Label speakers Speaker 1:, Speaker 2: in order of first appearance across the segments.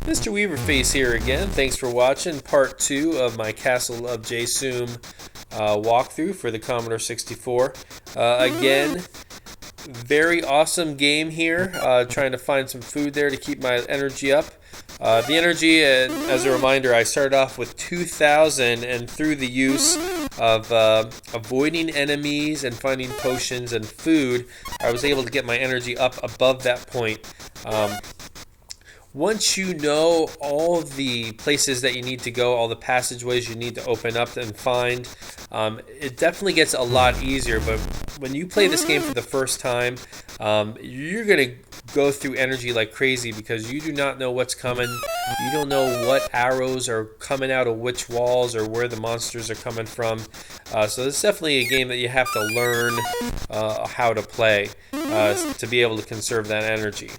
Speaker 1: Mr. Weaverface here again. Thanks for watching part 2 of my Castle of Jasoom walkthrough for the Commodore 64. Again, very awesome game here. Trying to find some food there to keep my energy up. The energy, as a reminder, I started off with 2,000, and through the use of avoiding enemies and finding potions and food, I was able to get my energy up above that point. Once you know all the places that you need to go, all the passageways you need to open up and find, it definitely gets a lot easier. But when you play this game for the first time, you're going to go through energy like crazy because you do not know what's coming. You don't know what arrows are coming out of which walls or where the monsters are coming from. So it's definitely a game that you have to learn how to play to be able to conserve that energy.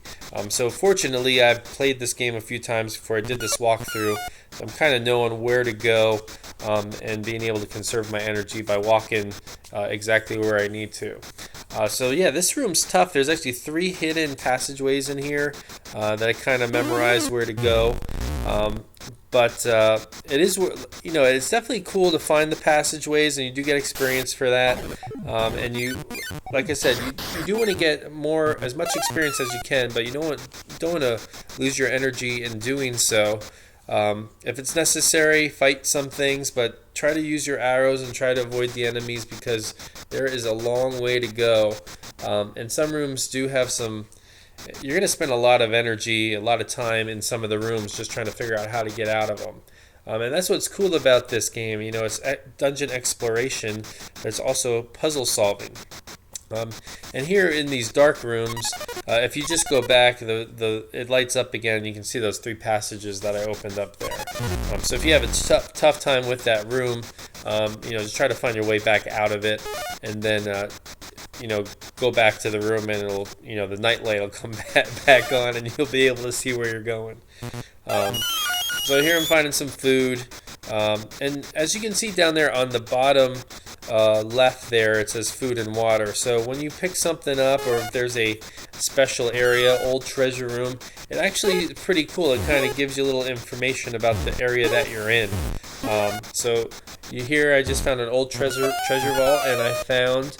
Speaker 1: So fortunately, I've played this game a few times before I did this walkthrough. So I'm kind of knowing where to go and being able to conserve my energy by walking exactly where I need to. So yeah, this room's tough. There's actually 3 hidden passageways in here that I kind of memorized where to go. But it is, it's definitely cool to find the passageways, and you do get experience for that. And you, like I said, you do want to get as much experience as you can, but you don't want to lose your energy in doing so. If it's necessary, fight some things, but try to use your arrows and try to avoid the enemies because there is a long way to go. And some rooms do have some. You're going to spend a lot of energy, a lot of time in some of the rooms just trying to figure out how to get out of them. And that's what's cool about this game. It's dungeon exploration, but it's also puzzle solving. And here in these dark rooms, if you just go back, it lights up again. You can see those 3 passages that I opened up there. So if you have a tough time with that room, just try to find your way back out of it, and then go back to the room, and it'll, the nightlight will come back on, and you'll be able to see where you're going. So here I'm finding some food, and as you can see down there on the bottom left there, it says food and water. So when you pick something up, or if there's a special area, old treasure room, it actually is pretty cool. It kind of gives you a little information about the area that you're in. So I just found an old treasure vault, and I found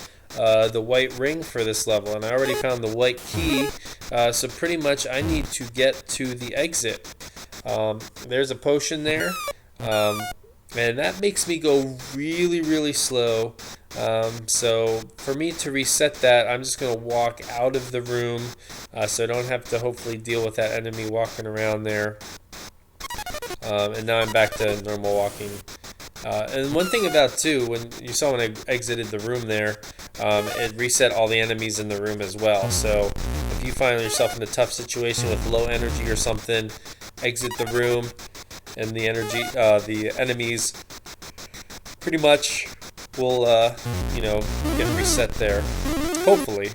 Speaker 1: the white ring for this level, and I already found the white key, so pretty much I need to get to the exit. There's a potion there, and that makes me go really, really slow. So for me to reset that, I'm just going to walk out of the room, so I don't have to hopefully deal with that enemy walking around there. And now I'm back to normal walking. And one thing about when I exited the room there, it reset all the enemies in the room as well. So if you find yourself in a tough situation with low energy or something, exit the room, and the enemies pretty much will get reset there, hopefully.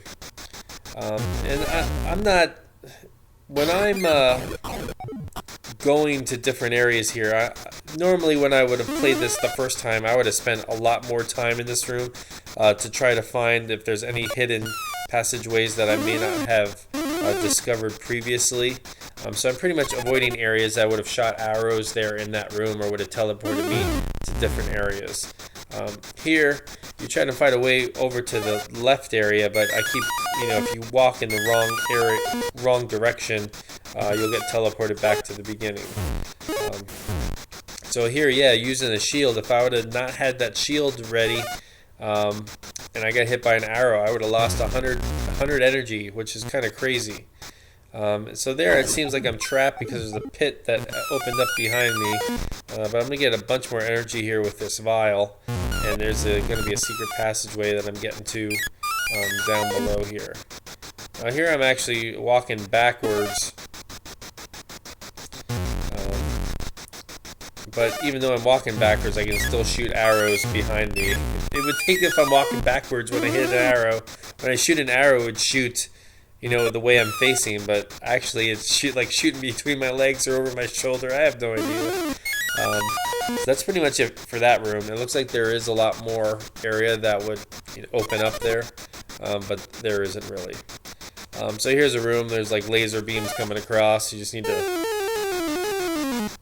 Speaker 1: And I'm not, when I'm going to different areas here, normally when I would have played this the first time, I would have spent a lot more time in this room to try to find if there's any hidden passageways that I may not have discovered previously. So I'm pretty much avoiding areas that would have shot arrows there in that room or would have teleported me to different areas. Here, you're trying to find a way over to the left area, but I keep, if you walk in the wrong direction, you'll get teleported back to the beginning. So here, using a shield, if I would have not had that shield ready, and I got hit by an arrow, I would have lost 100 energy, which is kind of crazy. So there, it seems like I'm trapped because there's a pit that opened up behind me, but I'm going to get a bunch more energy here with this vial, and there's going to be a secret passageway that I'm getting to down below here. Here I'm actually walking backwards, but even though I'm walking backwards, I can still shoot arrows behind me. It would think if I'm walking backwards when I hit an arrow, when I shoot an arrow, it would shoot the way I'm facing, but actually it's shooting between my legs or over my shoulder. I have no idea. So that's pretty much it for that room. It looks like there is a lot more area that would open up there, but there isn't really. So here's a room. There's like laser beams coming across. You just need to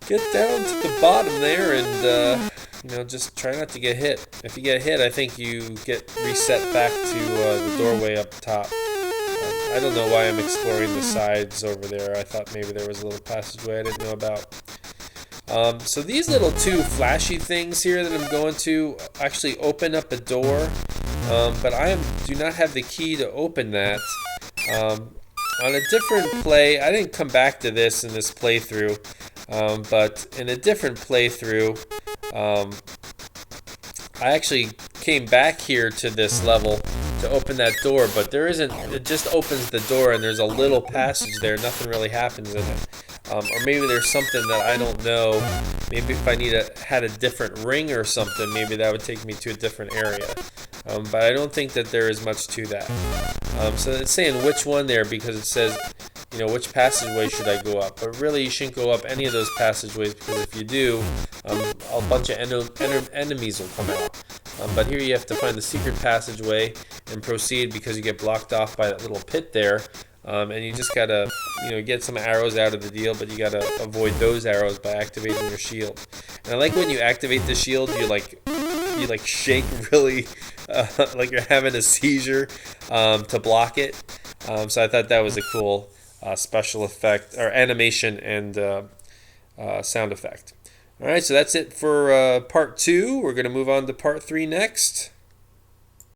Speaker 1: get down to the bottom there and just try not to get hit. If you get hit, I think you get reset back to the doorway up top. I don't know why I'm exploring the sides over there. I thought maybe there was a little passageway I didn't know about. So these little two flashy things here that I'm going to actually open up a door, but I do not have the key to open that. On a different play, I didn't come back to this in this playthrough, but in a different playthrough, I actually came back here to this level to open that door, but there isn't, it just opens the door and there's a little passage there, nothing really happens in it. Or maybe there's something that I don't know. Maybe if I had a different ring or something, maybe that would take me to a different area. But I don't think that there is much to that. So it's saying which one there because it says, which passageway should I go up? But really, you shouldn't go up any of those passageways because if you do, a bunch of enemies will come out. But here you have to find the secret passageway and proceed because you get blocked off by that little pit there. And you just gotta, get some arrows out of the deal, but you gotta avoid those arrows by activating your shield. And I like when you activate the shield, you shake really, like you're having a seizure, to block it. So I thought that was a cool special effect or animation and sound effect. All right, so that's it for part 2. We're gonna move on to part 3 next.